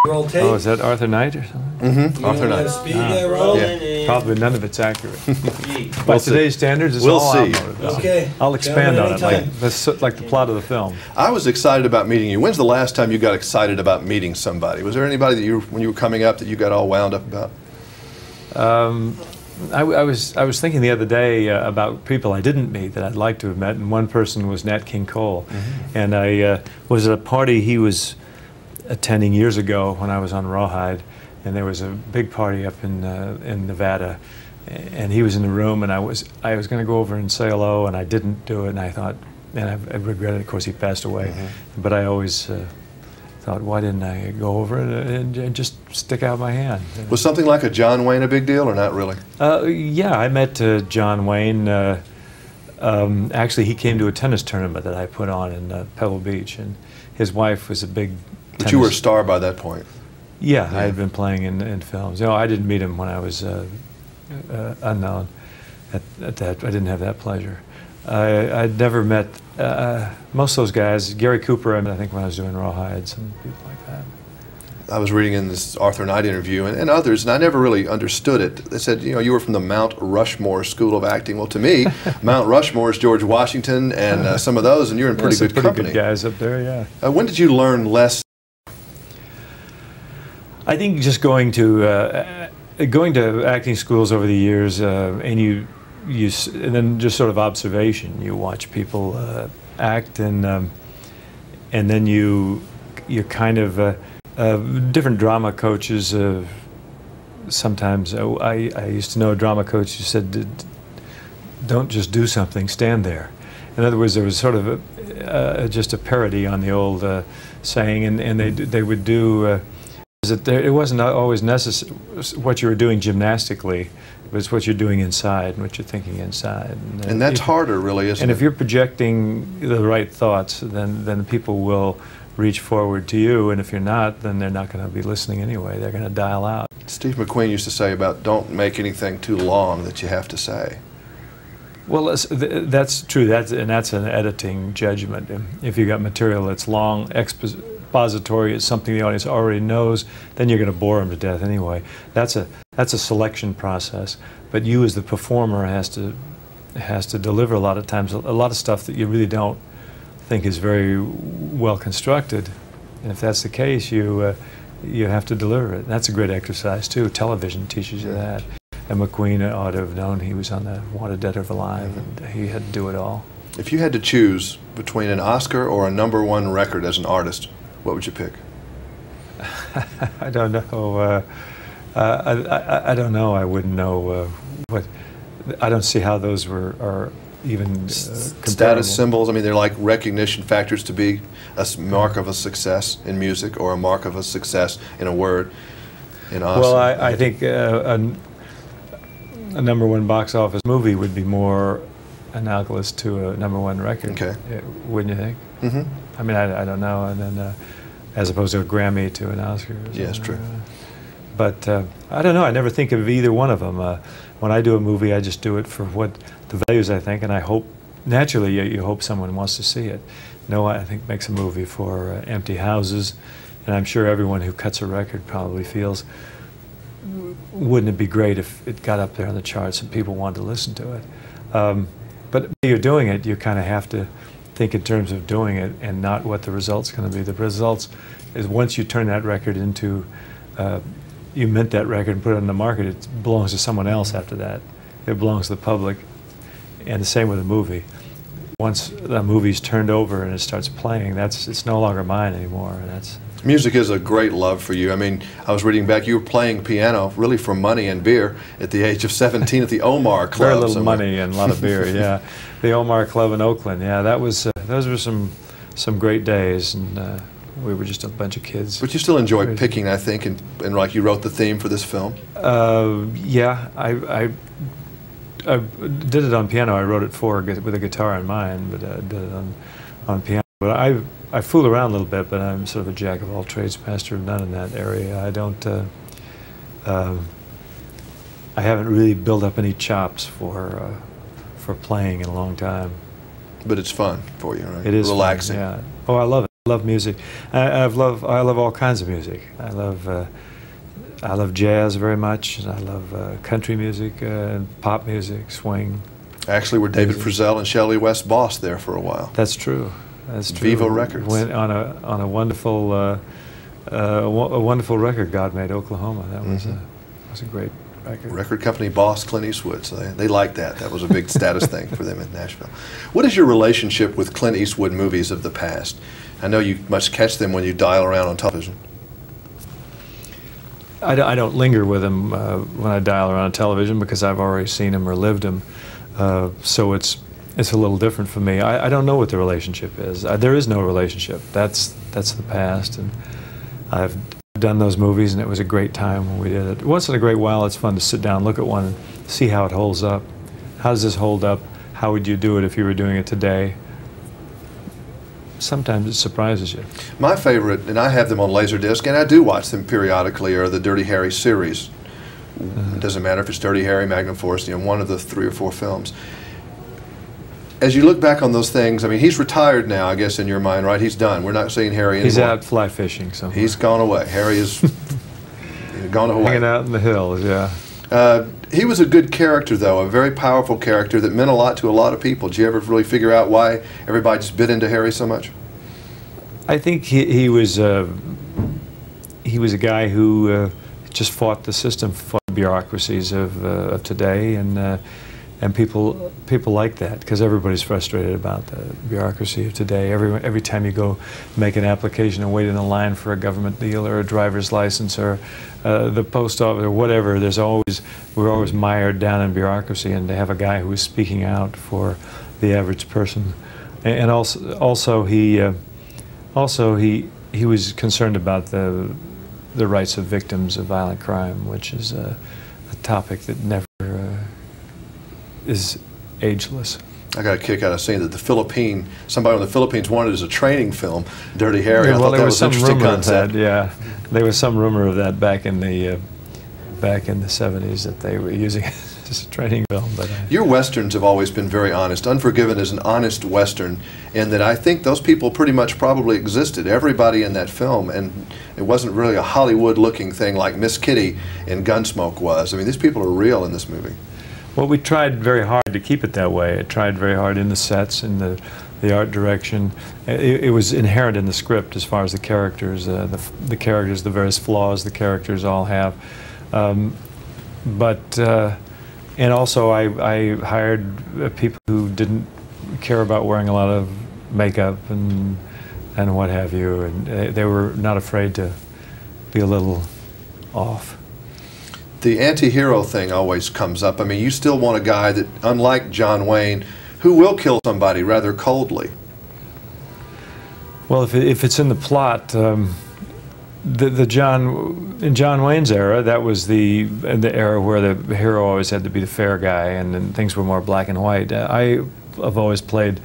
roll tape. Oh, is that Arthur Knight or something? Mm-hmm. Arthur Knight. Speed that roll. Yeah. Probably none of it's accurate. By We'll today's standards, it's We'll all see. outmoded. Okay. I'll expand Tell me on it, anytime. like the plot of the film. I was excited about meeting you. When's the last time you got excited about meeting somebody? Was there anybody that when you were coming up, that you got all wound up about? I was thinking the other day about people I didn't meet that I'd like to have met, and one person was Nat King Cole. Mm-hmm. And I was at a party he was attending years ago when I was on Rawhide, and there was a big party up in Nevada, and he was in the room, and I was going to go over and say hello, and I didn't do it, and I thought, and I regret it. Of course, he passed away, Mm-hmm. but I always thought, why didn't I go over and just stick out my hand? Was something like a John Wayne a big deal, or not really? Yeah, I met John Wayne. Actually, he came to a tennis tournament that I put on in Pebble Beach, and his wife was a big But you were a star by that point. Yeah, I had been playing in films. You know, I didn't meet him when I was unknown. At that, I didn't have that pleasure. I'd never met most of those guys. Gary Cooper, I think when I was doing Rawhides and people like that. I was reading in this Arthur Knight interview and others, and I never really understood it. They said, you know, you were from the Mount Rushmore School of Acting. Well, to me, Mount Rushmore is George Washington and some of those, and you're in pretty good company. Good guys up there, yeah. When did you learn less? I think just going to acting schools over the years, and then just sort of observation. You watch people act, and then you kind of different drama coaches. Sometimes I used to know a drama coach who said, "Don't just do something, stand there." In other words, there was sort of just a parody on the old saying, and they would do. It wasn't always necessary what you were doing gymnastically, it was what you're doing inside and what you're thinking inside. And that's harder, really, isn't it? And if you're projecting the right thoughts, then people will reach forward to you, and if you're not, then they're not going to be listening anyway. They're going to dial out. Steve McQueen used to say about don't make anything too long that you have to say. Well, that's true. That's an editing judgment. If you got material that's long, expository, it's something the audience already knows, then you're going to bore them to death anyway. That's a selection process. But you, as the performer, has to deliver a lot of times a lot of stuff that you really don't think is very well constructed. And if that's the case, you have to deliver it. And that's a great exercise too. Television teaches you that. And McQueen ought to have known. He was on the Wanted Dead or Alive, and he had to do it all. If you had to choose between an Oscar or a #1 record as an artist, what would you pick? I don't know. I don't know. I wouldn't know what. I don't see how those are even comparable. Status symbols. I mean, they're like recognition factors to be a mark of a success in music or a mark of a success in a word. In Oscar. Well, I think a #1 box office movie would be more analogous to a #1 record. Okay. Wouldn't you think? Mm-hmm. I mean, I don't know. And then, as opposed to a Grammy to an Oscar. Yes, true. But I don't know. I never think of either one of them. When I do a movie, I just do it for what the values I think, and I hope, naturally, you hope someone wants to see it. No, I think makes a movie for empty houses, and I'm sure everyone who cuts a record probably feels, wouldn't it be great if it got up there on the charts and people wanted to listen to it? But when you're doing it, you kind of have to think in terms of doing it and not what the result's going to be. The results is once you turn that record into, you mint that record and put it on the market, it belongs to someone else after that. It belongs to the public, and the same with a movie. Once the movie's turned over and it starts playing, it's no longer mine anymore. And that's. Music is a great love for you. I mean, I was reading back, you were playing piano really for money and beer at the age of 17 at the Omar Club. Very little money and a lot of beer, yeah. The Omar Club in Oakland, yeah. Those were some great days, and we were just a bunch of kids. But you still enjoy picking, I think, and like you wrote the theme for this film? Yeah, I did it on piano. I wrote it with a guitar in mind, but I did it on piano. But I fool around a little bit, but I'm sort of a jack of all trades, master of none in that area. I don't. I haven't really built up any chops for playing in a long time. But it's fun for you, right? It is relaxing. Fun, yeah. Oh, I love it. love music. I love all kinds of music. I love jazz very much. I love country music, pop music, swing. Actually, were David Frizzell and Shelley West boss there for a while? That's true. That's true. Vivo Records. Went on a wonderful record God made, Oklahoma. That was a great record. Record company boss Clint Eastwood, so they liked that. That was a big status thing for them in Nashville. What is your relationship with Clint Eastwood movies of the past? I know you must catch them when you dial around on television. I don't linger with them when I dial around on television because I've already seen them or lived them. So it's a little different for me. I don't know what the relationship is. There is no relationship. That's the past, and I've done those movies, and it was a great time when we did it. Once in a great while, it's fun to sit down, look at one, and see how it holds up. How does this hold up? How would you do it if you were doing it today? Sometimes it surprises you. My favorite, and I have them on Laserdisc, and I do watch them periodically, are the Dirty Harry series. It doesn't matter if it's Dirty Harry, Magnum Force, you know, one of the 3 or 4 films. As you look back on those things, I mean, he's retired now, I guess, in your mind, right? He's done. We're not seeing Harry anymore. He's out fly fishing somewhere. He's gone away. Harry is gone to Hawaii. Hanging out in the hills, yeah. He was a good character, though, a very powerful character that meant a lot to a lot of people. Did you ever really figure out why everybody just bit into Harry so much? I think he was a guy who just fought the system, fought the bureaucracies of today, and people like that because everybody's frustrated about the bureaucracy of today. Every time you go make an application and wait in a line for a government deal or a driver's license or the post office or whatever, we're always mired down in bureaucracy, and to have a guy who is speaking out for the average person, and also he was concerned about the rights of victims of violent crime, which is a topic that never is ageless. I got a kick out of seeing that somebody in the Philippines wanted as a training film, Dirty Harry. Yeah, I thought that was an interesting concept. Yeah, there was some rumor of that back in the 70s that they were using it as a training film. But your westerns have always been very honest. Unforgiven is an honest western, in that I think those people pretty much probably existed. Everybody in that film, and it wasn't really a Hollywood-looking thing like Miss Kitty in Gunsmoke was. I mean, these people are real in this movie. Well, we tried very hard to keep it that way. I tried very hard in the sets, in the art direction. It was inherent in the script as far as the characters, the characters, the various flaws the characters all have. And also I hired people who didn't care about wearing a lot of makeup and what have you, and they were not afraid to be a little off. The anti-hero thing always comes up. I mean, you still want a guy that, unlike John Wayne, who will kill somebody rather coldly. Well, if it's in the plot, in John Wayne's era, that was the era where the hero always had to be the fair guy, and things were more black and white. I have always played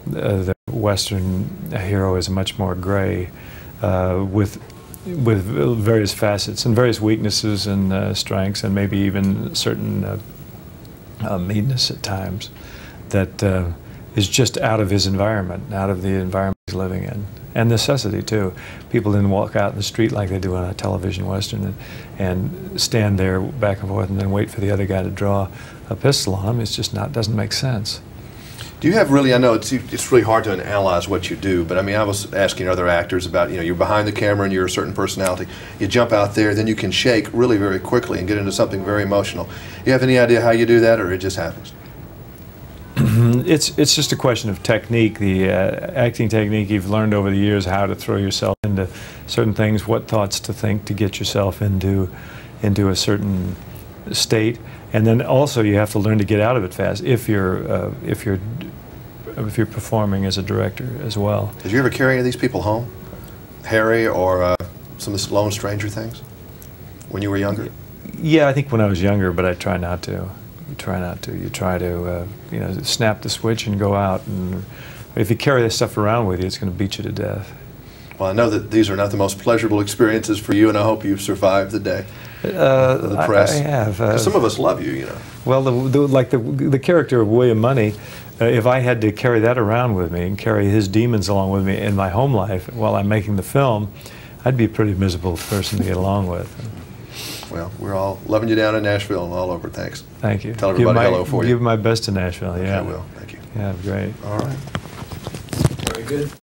the Western hero as much more gray, with various facets and various weaknesses and strengths, and maybe even certain meanness at times that is just out of his environment, out of the environment he's living in. And necessity, too. People didn't walk out in the street like they do on a television Western and stand there back and forth and then wait for the other guy to draw a pistol on him. It's just doesn't make sense. Do you have really, I know it's really hard to analyze what you do, but I mean, I was asking other actors about, you know, you're behind the camera and you're a certain personality. You jump out there, then you can shake really very quickly and get into something very emotional. You have any idea how you do that, or it just happens? It's just a question of technique, the acting technique you've learned over the years, how to throw yourself into certain things, what thoughts to think to get yourself into a certain state, and then also you have to learn to get out of it fast if you're performing as a director as well. Did you ever carry any of these people home, Harry or some of the Lone Stranger things, when you were younger? Yeah, I think when I was younger, but I try not to. You try not to. You try to, you know, snap the switch and go out. And if you carry this stuff around with you, it's going to beat you to death. Well, I know that these are not the most pleasurable experiences for you, and I hope you've survived the day. The press. I have. Some of us love you, you know. Well, like the character of William Money, if I had to carry that around with me and carry his demons along with me in my home life while I'm making the film, I'd be a pretty miserable person to get along with. Well, we're all loving you down in Nashville and all over. Thanks. Thank you. Tell everybody hello for you. Give my best to Nashville. Yeah, I will. Thank you. Yeah, great. All right. Very good.